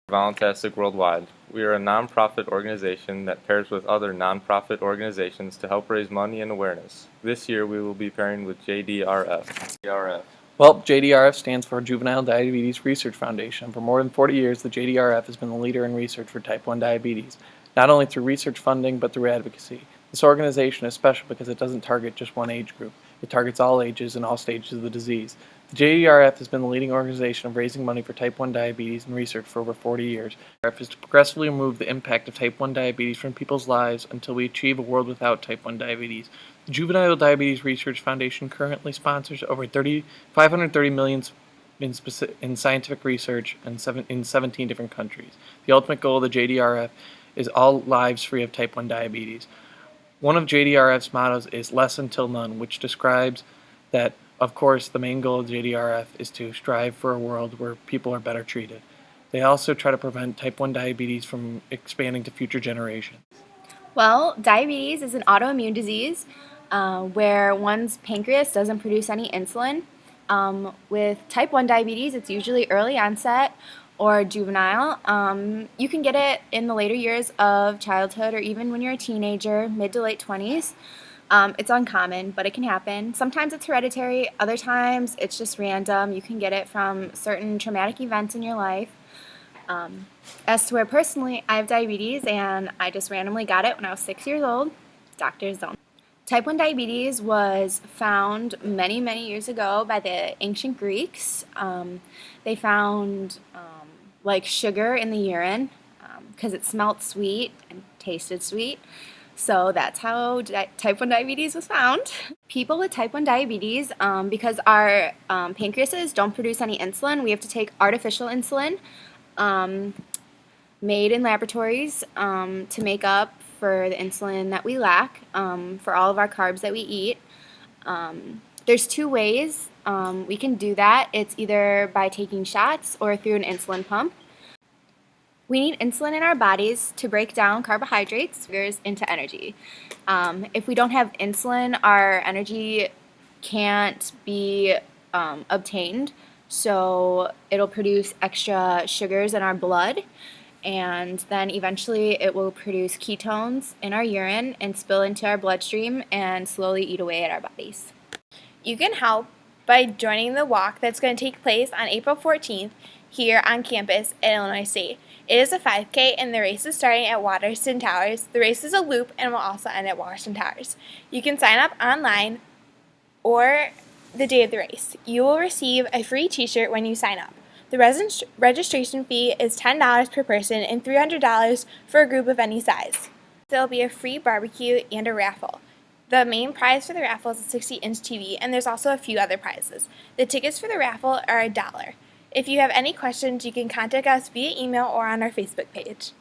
Voulentastic Worldwide. We are a non-profit organization that pairs with other non-profit organizations to help raise money and awareness. This year we will be pairing with JDRF. Well, JDRF stands for Juvenile Diabetes Research Foundation. For more than 40 years, the JDRF has been the leader in research for type 1 diabetes, not only through research funding but through advocacy. This organization is special because it doesn't target just one age group. It targets all ages and all stages of the disease. The JDRF has been the leading organization of raising money for type 1 diabetes and research for over 40 years. The JDRF is to progressively remove the impact of type 1 diabetes from people's lives until we achieve a world without type 1 diabetes. The Juvenile Diabetes Research Foundation currently sponsors over $530 million in scientific research in 17 different countries. The ultimate goal of the JDRF is all lives free of type 1 diabetes. One of JDRF's mottos is less until none, which describes that, of course, the main goal of JDRF is to strive for a world where people are better treated. They also try to prevent type 1 diabetes from expanding to future generations. Well, diabetes is an autoimmune disease where one's pancreas doesn't produce any insulin. With type 1 diabetes, it's usually early onset or juvenile. You can get it in the later years of childhood or even when you're a teenager, mid to late 20s. It's uncommon, but it can happen. Sometimes it's hereditary, other times it's just random. You can get it from certain traumatic events in your life. As to where personally, I have diabetes and I just randomly got it when I was 6 years old. Doctors don't. Type 1 diabetes was found many, many years ago by the ancient Greeks. They found like sugar in the urine because it smelled sweet and tasted sweet. So that's how type 1 diabetes was found. People with type 1 diabetes, because our pancreases don't produce any insulin, we have to take artificial insulin made in laboratories to make up for the insulin that we lack for all of our carbs that we eat. There's two ways we can do that. It's either by taking shots or through an insulin pump. We need insulin in our bodies to break down carbohydrates into energy. If we don't have insulin, our energy can't be obtained, so it'll produce extra sugars in our blood, and then eventually it will produce ketones in our urine and spill into our bloodstream and slowly eat away at our bodies. You can help by joining the walk that's going to take place on April 14th here on campus at Illinois State. It is a 5K and the race is starting at Waterston Towers. The race is a loop and will also end at Waterston Towers. You can sign up online or the day of the race. You will receive a free t-shirt when you sign up. The registration fee is $10 per person and $300 for a group of any size. There will be a free barbecue and a raffle. The main prize for the raffle is a 60-inch TV, and there's also a few other prizes. The tickets for the raffle are $1. If you have any questions, you can contact us via email or on our Facebook page.